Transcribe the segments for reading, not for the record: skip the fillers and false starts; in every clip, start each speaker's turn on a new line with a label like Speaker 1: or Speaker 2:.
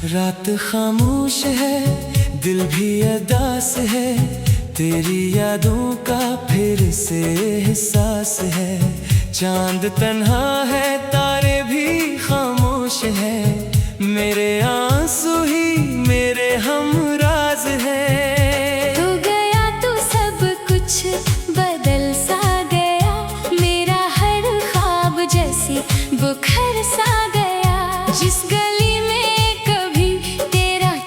Speaker 1: रात खामोश है, दिल भी अदास है, तेरी यादों का फिर से एहसास है। चांद तन्हा है, तारे भी खामोश है, मेरे आंसू ही मेरे हमराज है।
Speaker 2: तू गया तो सब कुछ बदल सा गया, मेरा हर ख्वाब जैसे बुखर सा गया। जिस गली में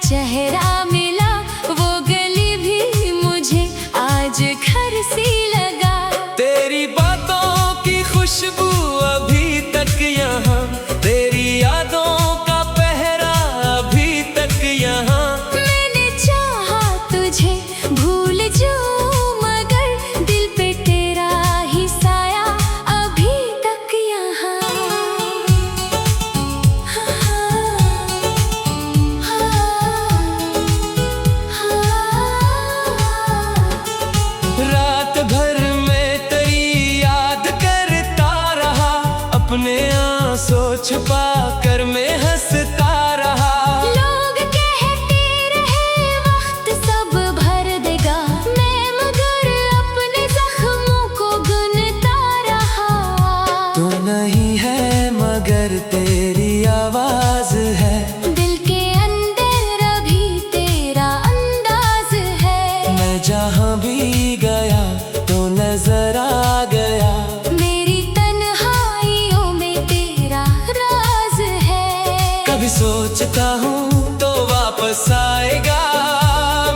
Speaker 2: चेहरा मिला, वो गली भी मुझे आज घर सी लगा।
Speaker 1: तेरी बातों की खुशबू अभी तक यहाँ, तेरी यादों का पहरा अभी तक यहाँ।
Speaker 2: मैंने चाहा तुझे भूल जाऊं, मगर दिल पे तेरा ही साया अभी तक यहाँ।
Speaker 1: रात भर में तेरी याद करता रहा, अपने आंसू छुपा कर मैं हंसता रहा।
Speaker 2: लोग कहते रहे वक्त सब भर देगा, मैं मगर अपने जख्मों को गुनता रहा।
Speaker 1: तू नहीं है मगर तेरी आवाज है,
Speaker 2: दिल के अंदर अभी तेरा अंदाज है।
Speaker 1: मैं जहाँ भी गया तो नजर आ गया,
Speaker 2: मेरी तन्हाइयों में तेरा राज है।
Speaker 1: कभी सोचता हूँ तो वापस आएगा,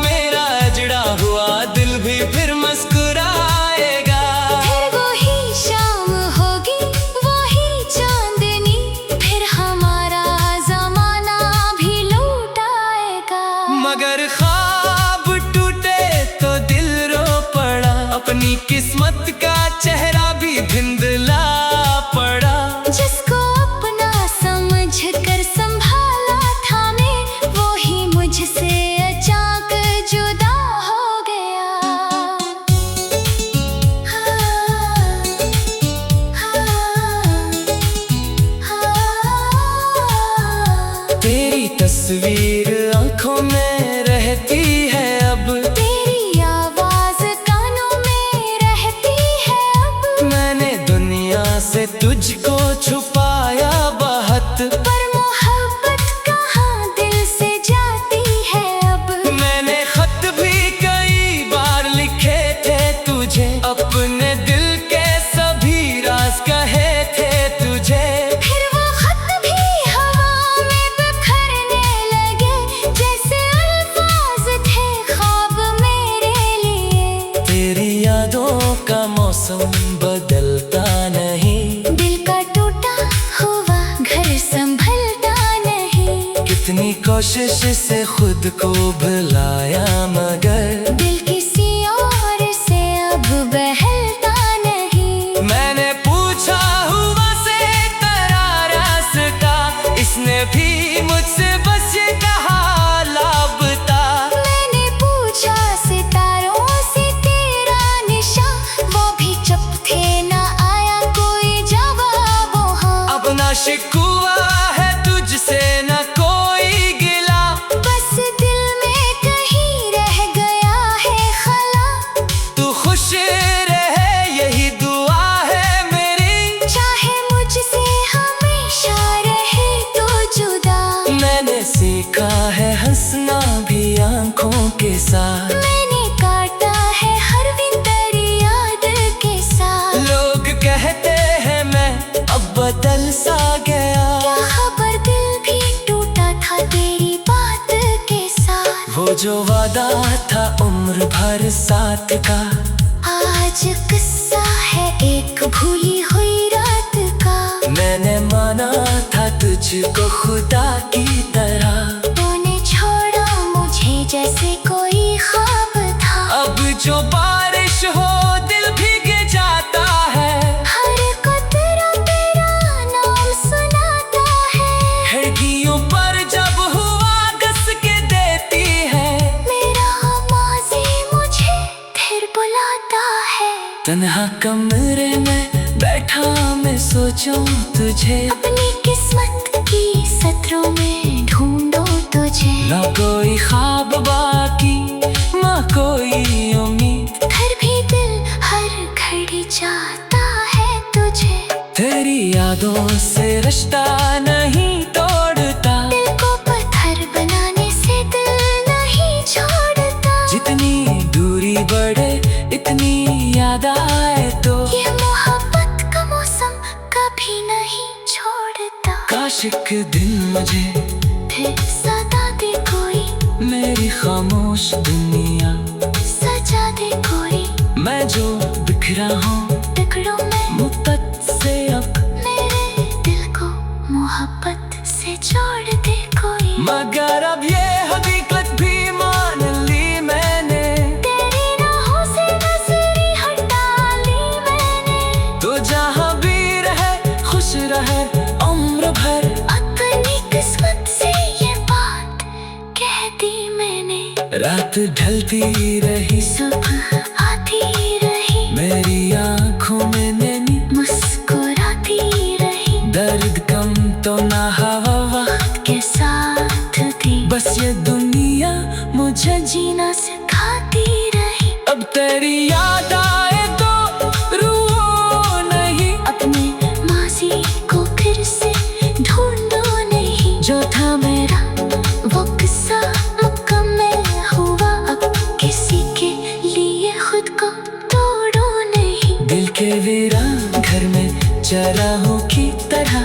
Speaker 1: मेरा अजड़ा हुआ दिल भी फिर मुस्कुराएगा।
Speaker 2: फिर वही शाम होगी, वही चांदनी, फिर हमारा जमाना भी लौट आएगा।
Speaker 1: मगर ख्वाब टूटे तो दिल रो पड़ा, अपनी किस्मत का चेहरा भी धुंधला पड़ा।
Speaker 2: जिसको अपना समझ कर संभाला था मैं, वो ही मुझसे अचानक जुदा हो गया।
Speaker 1: तेरी तस्वीर आंखों में रहती है अब,
Speaker 2: तेरी आवाज कानों में रहती है अब।
Speaker 1: मैंने दुनिया से तुझको छुपाया बहुत,
Speaker 2: पर मोहब्बत कहाँ दिल से जाती है अब।
Speaker 1: मैंने खत भी कई बार लिखे थे तुझे, अपने दिल के सभी राज कहे थे तुझे।
Speaker 2: फिर वो खत भी हवा में बिखरने लगे, जैसे अल्फाज थे ख्वाब मेरे लिए।
Speaker 1: तेरी यादों का मौसम बदलता नहीं,
Speaker 2: दिल का टूटा हुआ घर संभलता नहीं।
Speaker 1: कितनी कोशिश से खुद को भुलाया, मगर
Speaker 2: दिल किसी और से अब बहलता नहीं।
Speaker 1: मैंने पूछा हुआ से तेरा रास्ता, इसने भी मुझसे बस ये कहा लापता।
Speaker 2: मैंने पूछा सितारों से तेरा निशान, वो भी चुप थे, ना आया कोई जवाब वहाँ।
Speaker 1: अपना शिकवा है तुझसे न कोई गिला,
Speaker 2: बस दिल में कहीं रह गया है खला।
Speaker 1: तू खुश रहे यही दुआ है मेरी,
Speaker 2: चाहे मुझसे हमेशा रहे तो जुदा।
Speaker 1: मैंने सीखा है हंसना भी आंखों के साथ,
Speaker 2: मैंने काटा है हर दिन तेरी याद के साथ।
Speaker 1: लोग कहते हैं मैं अब बदल सा गया,
Speaker 2: क्या खबर दिल भी टूटा था तेरी बात के साथ।
Speaker 1: वो जो वादा था उम्र भर साथ का,
Speaker 2: आज किस्सा है एक भूली हुई रात का।
Speaker 1: मैंने माना था तुझको खुदा की तरह,
Speaker 2: तूने छोड़ा मुझे जैसे कोई ख्वाब था।
Speaker 1: अब जो बारिश हो दिल भीग जाता है,
Speaker 2: हर कतरा तेरा नाम सुनाता है।
Speaker 1: खिड़कियों पर जब हुआ कस के देती है,
Speaker 2: मेरा माज़ी मुझे फिर बुलाता है।
Speaker 1: तन्हा कमरे में बैठा मैं सोचूं तुझे,
Speaker 2: अपनी किस्मत की सत्रों में ढूंढो तुझे।
Speaker 1: ना कोई ख्वाब बाकी ना कोई उम्मीद,
Speaker 2: फिर भी दिल हर घड़ी चाहता है तुझे।
Speaker 1: तेरी यादों से रिश्ता नहीं तोड़ता,
Speaker 2: दिल को पत्थर बनाने से दिल नहीं छोड़ता।
Speaker 1: जितनी दूरी बढ़े इतनी याद आए तो
Speaker 2: ये मोहब्बत का मौसम कभी नहीं छोड़ता।
Speaker 1: काश एक दिन मुझे
Speaker 2: फिर सदा दे कोई,
Speaker 1: मेरी खामोश दुनिया
Speaker 2: सजा दे कोई।
Speaker 1: मैं जो बिखरा हूँ
Speaker 2: टुकड़ों में
Speaker 1: मुद्दत से अब,
Speaker 2: मेरे दिल को मोहब्बत से जोड़ दे कोई।
Speaker 1: मगर अब ये हकीकत भी मान ली मैंने,
Speaker 2: तेरी राहों से नजरें हटा ली मैंने।
Speaker 1: तो जहाँ भी रहे खुश रहे उम्र भर,
Speaker 2: अपनी किस्मत से ये बात कह दी मैंने।
Speaker 1: रात ढलती रही
Speaker 2: सुबह आती रही,
Speaker 1: मेरी आँखों में नैनी
Speaker 2: मुस्कुराती रही।
Speaker 1: दर्द कम तो ना हवा वक्त
Speaker 2: के साथ थी,
Speaker 1: बस ये दुनिया मुझे
Speaker 2: जीना सिखाती रही।
Speaker 1: अब तेरी याद आए तो रुओ नहीं,
Speaker 2: अपने माज़ी को फिर से ढूंढो नहीं। जो था मेरा वो किस्सा मुकम्मल हुआ, अब किसी के लिए खुद को तोड़ो नहीं।
Speaker 1: दिल के वीरान घर में चराहों की तरह,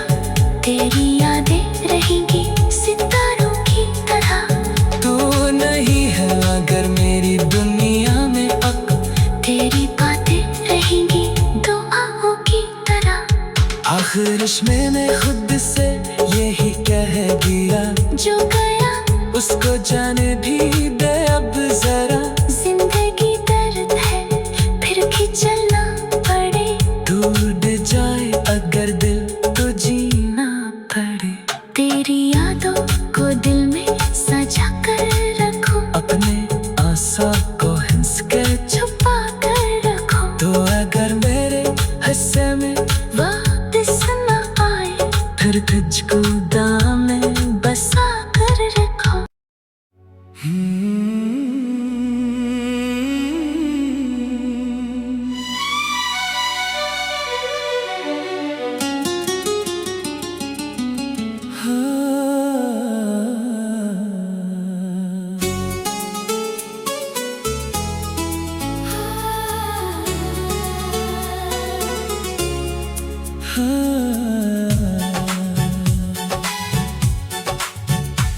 Speaker 2: तेरी यादें रहेंगी सितारों की तरह।
Speaker 1: तू नहीं है अगर मेरी दुनिया में अब,
Speaker 2: तेरी बातें रहेंगी दुआओं की तरह।
Speaker 1: आखिर इसमें मैं खुद से यही कह दिया,
Speaker 2: जो गया
Speaker 1: उसको जाने भी दे अब जरा।
Speaker 2: जिंदगी दर्द है फिर भी चलना पड़े,
Speaker 1: टूट जाए अगर दिल तो जीना पड़े।
Speaker 2: तेरी यादों को दिल में सजा कर रखो,
Speaker 1: अपने आशा को हंस कर
Speaker 2: छुपा कर रखो।
Speaker 1: तो अगर मेरे हिस्से में
Speaker 2: वापस न आए
Speaker 1: फिर तुझको दामन में
Speaker 2: बसा कर रखो।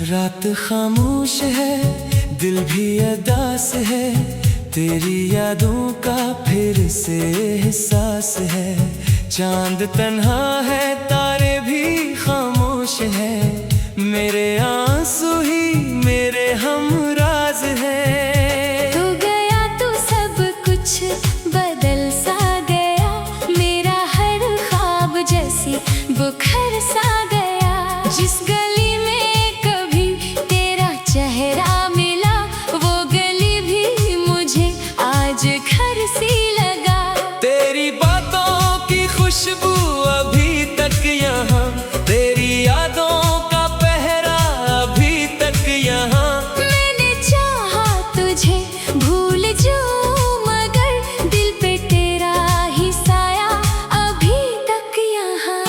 Speaker 1: रात खामोश है दिल भी अदास है, तेरी यादों का फिर से एहसास है। चांद तन्हा है तारे भी खामोश है, मेरे आंसू ही मेरे हमराज है।
Speaker 2: तू गया तो सब कुछ बदल सा गया, मेरा हर ख्वाब जैसे बुखर सा गया। जिस गली में कभी तेरा चेहरा मिला, वो गली भी मुझे आज घर सी लगा।
Speaker 1: तेरी बातों की खुशबू अभी तक यहाँ, तेरी यादों का पहरा अभी तक यहाँ।
Speaker 2: मैंने चाहा तुझे भूल जाऊं, मगर दिल पे तेरा ही साया अभी तक यहाँ।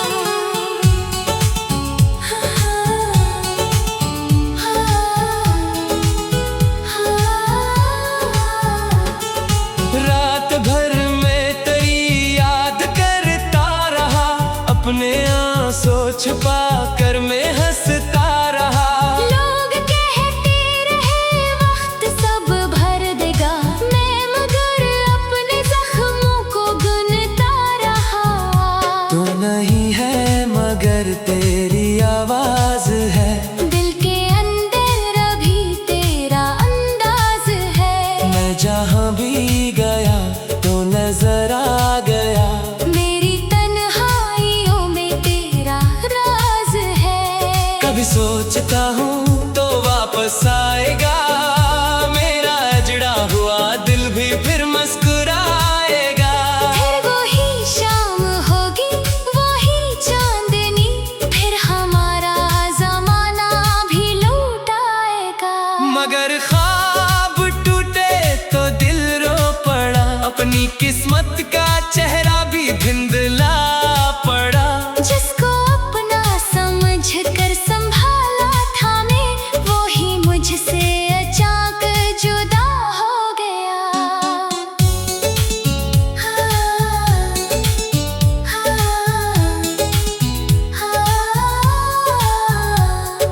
Speaker 1: रात भर में तेरी याद करता रहा, अपने आंसू छुपा कर मैं हंसता रहा।
Speaker 2: लोग कहते रहे वक्त सब भर देगा, मैं मगर अपने जख्मों को गुनता रहा।
Speaker 1: तू नहीं है मगर तेरी आवाज है,
Speaker 2: दिल के अंदर अभी तेरा अंदाज
Speaker 1: मगर ख्वाब टूटे तो दिल रो पड़ा, अपनी किस्मत का चेहरा भी धुंधला पड़ा।
Speaker 2: जिसको अपना समझ कर संभाला था मैं, वो ही मुझसे अचानक जुदा हो गया।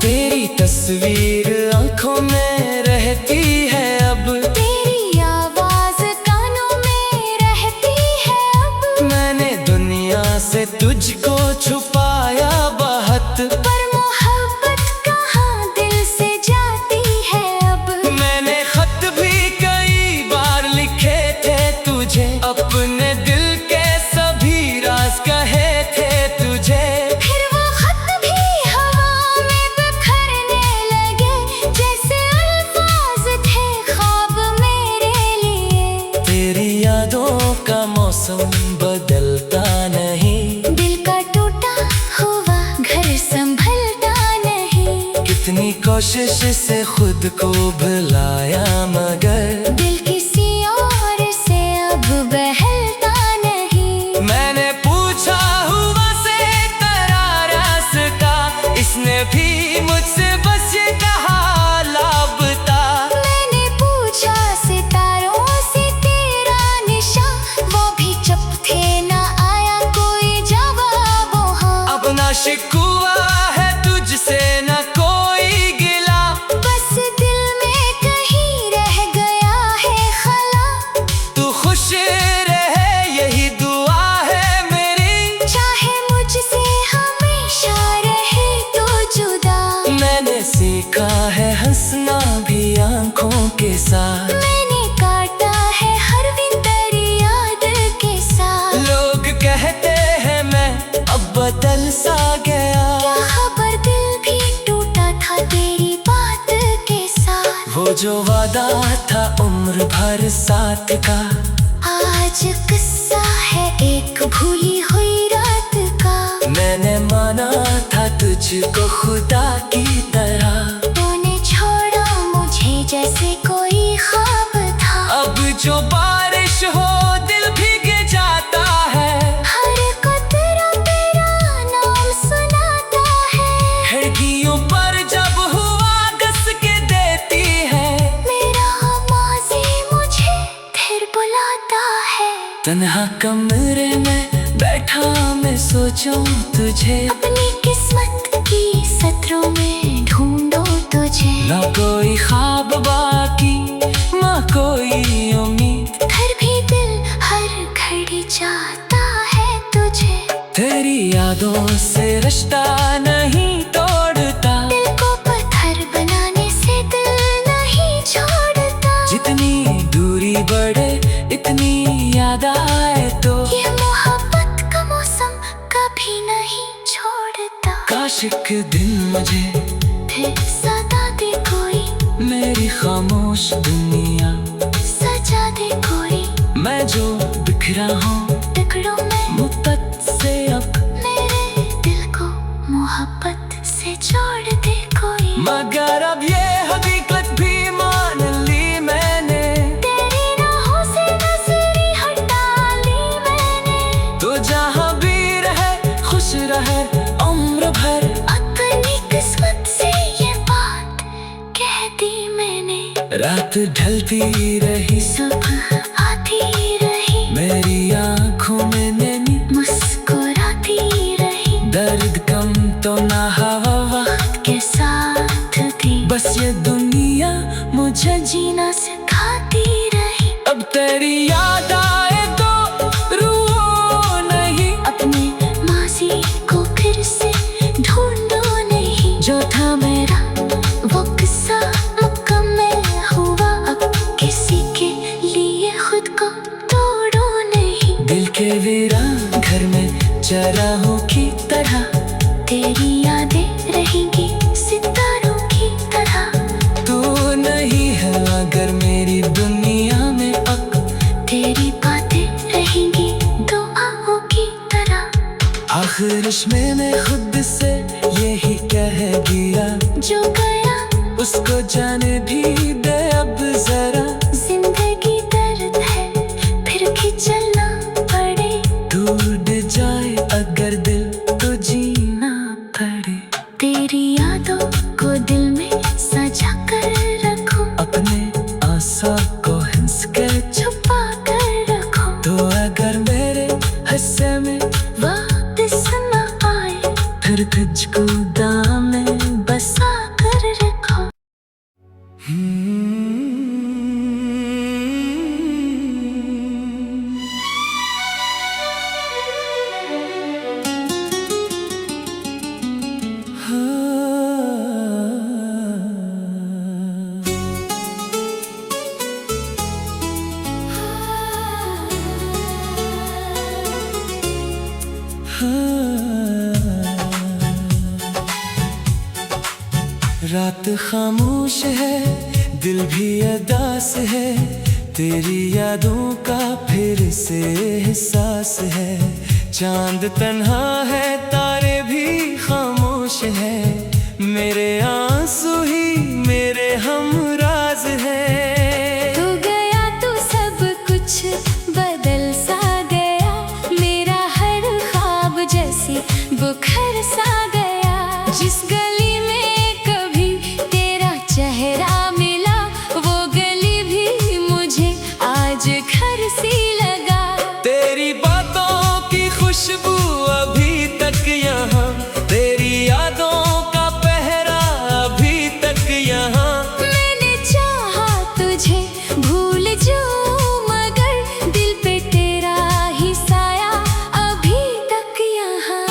Speaker 1: तेरी तस्वीर आंखों में रहती है अब,
Speaker 2: तेरी आवाज कानों में रहती है अब।
Speaker 1: मैंने दुनिया से तुझको छुपाया बहुत,
Speaker 2: पर मोहब्बत कहाँ दिल से जाती है अब।
Speaker 1: मैंने खत भी कई बार लिखे थे तुझे, अपने दिल के सभी राज कहे थे तुझे।
Speaker 2: फिर वो खत भी हवा में बिखरने लगे, जैसे अल्फाज थे ख्वाब मेरे लिए।
Speaker 1: तेरी यादों का मौसम बदलता नहीं,
Speaker 2: दिल का टूटा हुआ घर संभलता नहीं।
Speaker 1: कितनी कोशिश से खुद को भुलाया मगर
Speaker 2: दिल किसी और से अब बहलता नहीं।
Speaker 1: मैंने पूछा हुआ से तेरा रास्ता, इसने भी मुझसे बस ये कहा लापता।
Speaker 2: मैंने पूछा सितारों से तेरा निशा, वो भी चुप थे ना आया कोई जवाब वहाँ।
Speaker 1: अपना शिकवा है तुझसे न कोई गिला,
Speaker 2: बस दिल में कहीं रह गया है खला।
Speaker 1: तू खुश रहे यही दुआ है मेरी,
Speaker 2: चाहे मुझसे हमेशा रहे तो जुदा।
Speaker 1: मैंने सीखा है हंसना भी आंखों के साथ,
Speaker 2: मैंने काटा है हर विंतर याद के साथ।
Speaker 1: लोग कहते हैं मैं अब बदल सा गया,
Speaker 2: क्या खबर दिल भी टूटा था तेरी बात के साथ।
Speaker 1: वो जो वादा था उम्र भर साथ का,
Speaker 2: आज किस्सा है एक भूली हुई रात का।
Speaker 1: मैंने माना था तुझको खुदा की तरह,
Speaker 2: तूने छोड़ा मुझे जैसे कोई ख्वाब था।
Speaker 1: अब जो बारिश हो दिल भीग जाता है,
Speaker 2: हर कतरा तेरा नाम सुनाता है।
Speaker 1: खिड़कियों पर जब हुआ कस के देती है,
Speaker 2: मेरा माज़ी मुझे फिर बुलाता है।
Speaker 1: तन्हा कमरे में बैठा मैं सोचूं तुझे,
Speaker 2: अपनी किस्मत की सत्रों में ढूंढो तुझे।
Speaker 1: ना कोई ख्वाब बाकी ना कोई उम्मीद,
Speaker 2: फिर भी दिल हर घड़ी चाहता है तुझे।
Speaker 1: तेरी यादों से रिश्ता नहीं तोड़ता,
Speaker 2: दिल को पत्थर बनाने से दिल नहीं छोड़ता।
Speaker 1: जितनी दूरी बढ़े इतनी याद आए तो
Speaker 2: ये मोहब्बत का मौसम कभी नहीं छोड़ता।
Speaker 1: काश एक दिन मुझे
Speaker 2: फिर सदा दे कोई,
Speaker 1: मेरी खामोश दुनिया
Speaker 2: सजा दे कोई।
Speaker 1: मैं जो बिखरा हूँ
Speaker 2: टुकड़ों में
Speaker 1: मुद्दत से अब,
Speaker 2: मेरे दिल को मोहब्बत से जोड़ दे कोई।
Speaker 1: मगर अब ये हकीकत भी मान ली मैंने,
Speaker 2: तेरी राहों से नजरें हटा ली मैंने।
Speaker 1: तो जहाँ भी रहे खुश रहे उम्र भर,
Speaker 2: अपनी किस्मत से ये बात कह दी मैंने।
Speaker 1: रात ढलती रही
Speaker 2: सुबह आती रही,
Speaker 1: मेरी आंखों में नैनी
Speaker 2: मुस्कुराती रही।
Speaker 1: दर्द कम तो ना हवा वक्त
Speaker 2: के साथ थी,
Speaker 1: बस ये दुनिया मुझे
Speaker 2: जीना सिखाती रही।
Speaker 1: अब तेरी याद आए तो रो नहीं,
Speaker 2: अपने माजी को फिर से ढूंढो नहीं। जो था मेरा वो किस्सा मुकम्मल हुआ, अब किसी के लिए खुद को तोड़ो नहीं।
Speaker 1: दिल के वीरान घर में चराहों की तरह,
Speaker 2: तेरी यादें रहेंगी सितारों की तरह।
Speaker 1: तू नहीं है अगर मेरी दुनिया में अब,
Speaker 2: तेरी बातें रहेंगी दुआओं की तरह।
Speaker 1: आखिर में खुद से यही कह दिया,
Speaker 2: जो गया
Speaker 1: उस उसको जाने भी दे अब जरा।
Speaker 2: जिंदगी दर्द है फिर भी चलना पड़े,
Speaker 1: टूट जाए अगर दिल तो जीना पड़े।
Speaker 2: तेरी यादों को दिल में सजा कर रखो,
Speaker 1: अपने आशा को हंस के
Speaker 2: छुपा कर रखो।
Speaker 1: तो अगर मेरे हिस्से में
Speaker 2: वापस न आए
Speaker 1: फिर तुझको दाम में
Speaker 2: बसा कर रखो।
Speaker 1: रात खामोश है, दिल भी अदास है, तेरी यादों का फिर से एहसास है। चांद तन्हा है, तारे भी खामोश है, मेरे आंसू ही मेरे हमराज है।
Speaker 2: तू गया तो सब कुछ बदल सा गया, मेरा हर ख्वाब जैसे बुखर सा गया। जिस गली में कभी तेरा चेहरा मिला, वो गली भी मुझे आज घर सी लगा।
Speaker 1: तेरी बातों की खुशबू अभी तक यहाँ, तेरी यादों का पहरा अभी तक यहाँ।
Speaker 2: मैंने चाहा तुझे भूल जाऊं, मगर दिल पे तेरा ही साया अभी तक यहाँ।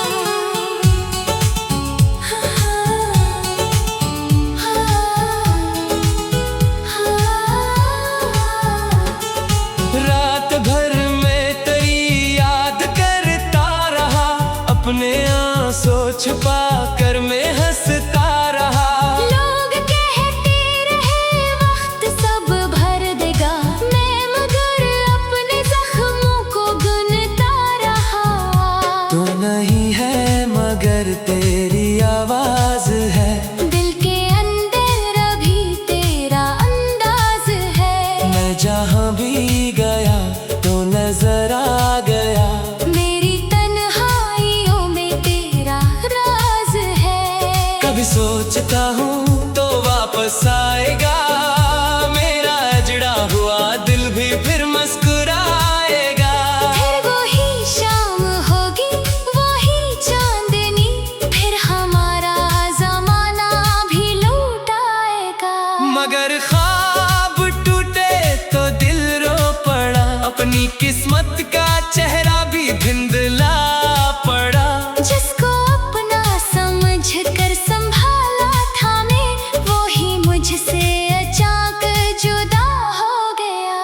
Speaker 1: रात भर में तेरी याद करता रहा, अपने आंसू छुपा कर मैं हंसता रहा।
Speaker 2: लोग कहते रहे वक्त सब भर देगा, मैं मगर अपने जख्मों को गुनता रहा।
Speaker 1: तो नहीं है मगर तेरी आवाज है,
Speaker 2: दिल के अंदर अभी तेरा अंदाज है।
Speaker 1: मैं जहाँ भी गया तो नजर आ गया।
Speaker 2: मेरी तन्हाइयों में तेरा राज है।
Speaker 1: कभी सोचता हूँ तो वापस आएगा, मेरा अजड़ा हुआ दिल भी फिर मुस्कुराएगा।
Speaker 2: फिर वही शाम होगी वही चांदनी, फिर हमारा जमाना भी लौट आएगा।
Speaker 1: मगर ख्वाब टूटे तो दिल रो पड़ा, अपनी किस्मत का चेहरा भी धुंधला पड़ा।
Speaker 2: जिसको अपना समझ कर संभाला था मैं, वो ही मुझसे अचानक जुदा हो गया।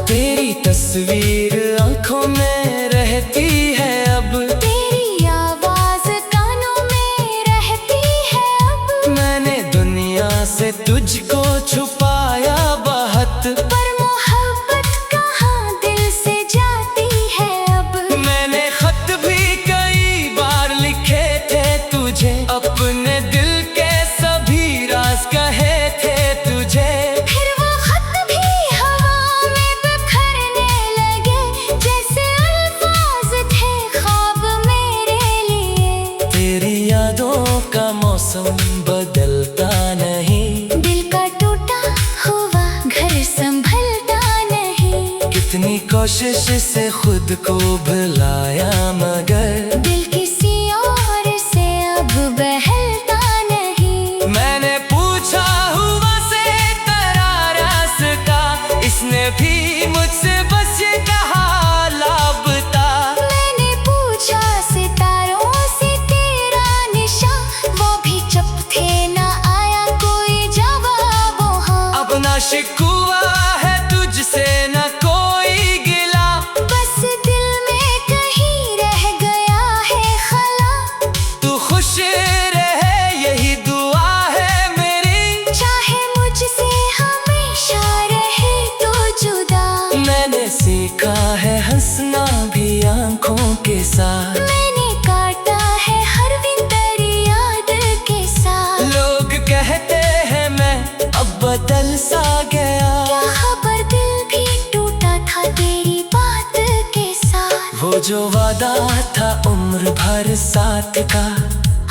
Speaker 1: तेरी तस्वीर आंखों में रहती है अब,
Speaker 2: तेरी आवाज कानों में रहती है अब।
Speaker 1: मैंने दुनिया से तुझको छुपाया बहुत,
Speaker 2: पर मोहब्बत कहाँ दिल से जाती है अब।
Speaker 1: मैंने खत भी कई बार लिखे थे तुझे, अपने दिल के सभी राज कहे थे तुझे।
Speaker 2: फिर वो खत भी हवा में बिखरने लगे, जैसे अल्फाज थे ख्वाब मेरे लिए।
Speaker 1: तेरी यादों का मौसम बदलता नहीं,
Speaker 2: दिल का टूटा हुआ घर संभलता नहीं।
Speaker 1: कितनी कोशिश से खुद को भुलाया मगर
Speaker 2: दिल किसी और से अब बहलता नहीं।
Speaker 1: मैंने पूछा हुआ से तेरा रास्ता, इसने भी मुझसे बस ये कहा लापता।
Speaker 2: मैंने पूछा सितारों से तेरा निशा, वो भी चुप थे ना आया कोई जवाब वहाँ।
Speaker 1: अपना शिकवा है तुझसे न कोई गिला,
Speaker 2: बस दिल में कहीं रह गया है खला।
Speaker 1: तू खुश रहे यही दुआ है मेरी,
Speaker 2: चाहे मुझसे हमेशा रहे तो जुदा।
Speaker 1: मैंने सीखा है हंसना पंखों के साथ।
Speaker 2: मैंने काटा है हर विंटर याद के साथ।
Speaker 1: लोग कहते हैं मैं अब बदल सा गया।
Speaker 2: क्या खबर दिल भी टूटा था तेरी बात के साथ।
Speaker 1: वो जो वादा था उम्र भर साथ का,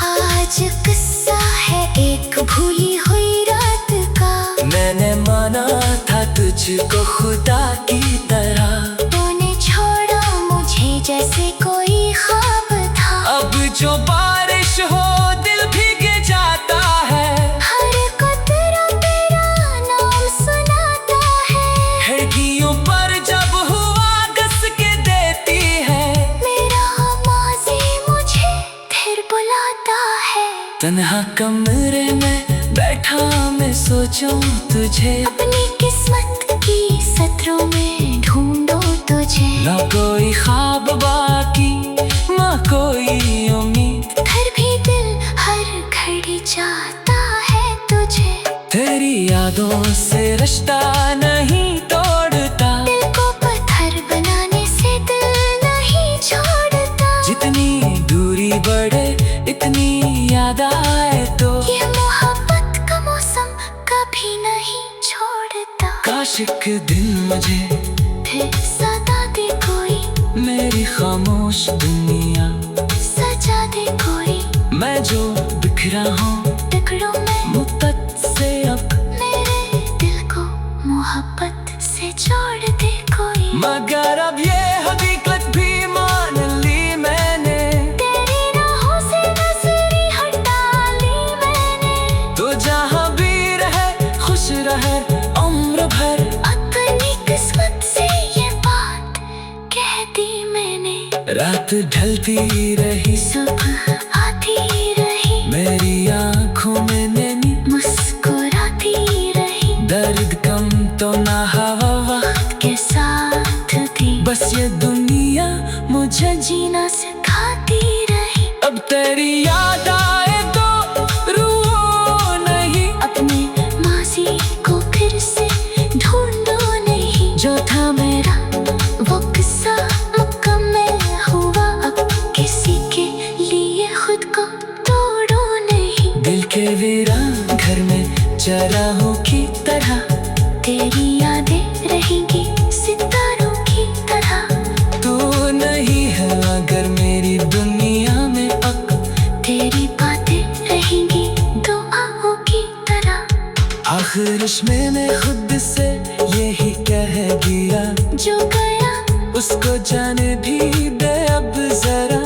Speaker 2: आज किस्सा है एक भूली हुई रात का।
Speaker 1: मैंने माना था तुझको खुदा की तरह।
Speaker 2: तूने छोड़ा मुझे जैसे कोई ख्वाब था।
Speaker 1: अब जो बारिश हो दिल भीग जाता है।
Speaker 2: हर कतरा तेरा नाम सुनाता है।
Speaker 1: खिड़कियों पर जब हुआ गस के देती है।
Speaker 2: मेरा माज़ी मुझे फिर बुलाता है।
Speaker 1: तन्हा कमरे में बैठा मैं सोचूं तुझे।
Speaker 2: अपनी किस्मत की सत्रों में ढूंढो तुझे।
Speaker 1: ना कोई ख्वाब बाकी, ना कोई उम्मीद।
Speaker 2: फिर भी दिल हर घड़ी चाहता है तुझे।
Speaker 1: तेरी यादों से रिश्ता नहीं तोड़ता।
Speaker 2: दिल को पत्थर बनाने से दिल नहीं छोड़ता।
Speaker 1: जितनी दूरी बढ़े इतनी याद आए तो।
Speaker 2: ये मोहब्बत का मौसम कभी नहीं छोड़ता।
Speaker 1: काश एक दिन मुझे
Speaker 2: फिर सदा दे कोई,
Speaker 1: मेरी खामोश दुनिया
Speaker 2: सजा दे कोई।
Speaker 1: मैं जो बिखरा हूँ
Speaker 2: टुकड़ों में
Speaker 1: मुद्दत से अब।
Speaker 2: मेरे दिल को मोहब्बत से जोड़ दे कोई।
Speaker 1: मगर अब ये हकीकत भी मान ली मैंने।
Speaker 2: तेरी राहों से नजरी हटा ली मैंने।
Speaker 1: तो जहाँ भी रहे खुश रहे उम्र भर।
Speaker 2: अपनी किस्मत से ये बात कह दी मैंने।
Speaker 1: रात ढलती रही,
Speaker 2: सुबह आती रही।
Speaker 1: मेरी आँखों में नैनी
Speaker 2: मुस्कुराती रही।
Speaker 1: दर्द कम तो ना हवा वक्त
Speaker 2: के साथ थी।
Speaker 1: बस ये दुनिया मुझे
Speaker 2: जीना सिखाती रही।
Speaker 1: अब तेरी याद आए तो रुओ नहीं।
Speaker 2: अपने माजी को फिर से ढूंढो नहीं। जो था मेरा वो किस्सा मुकम्मल हुआ। अब किसी के लिए खुद को तोड़ो नहीं।
Speaker 1: दिल के वीरान घर में चराहों की तरह।
Speaker 2: तेरी यादें रहेंगी सितारों की तरह।
Speaker 1: तू नहीं है अगर मेरी दुनिया में अब।
Speaker 2: तेरी बातें रहेंगी दुआओं की तरह।
Speaker 1: आखिर मैंने खुद से यही कह दिया।
Speaker 2: जो गया
Speaker 1: उसको जाने भी दे अब जरा।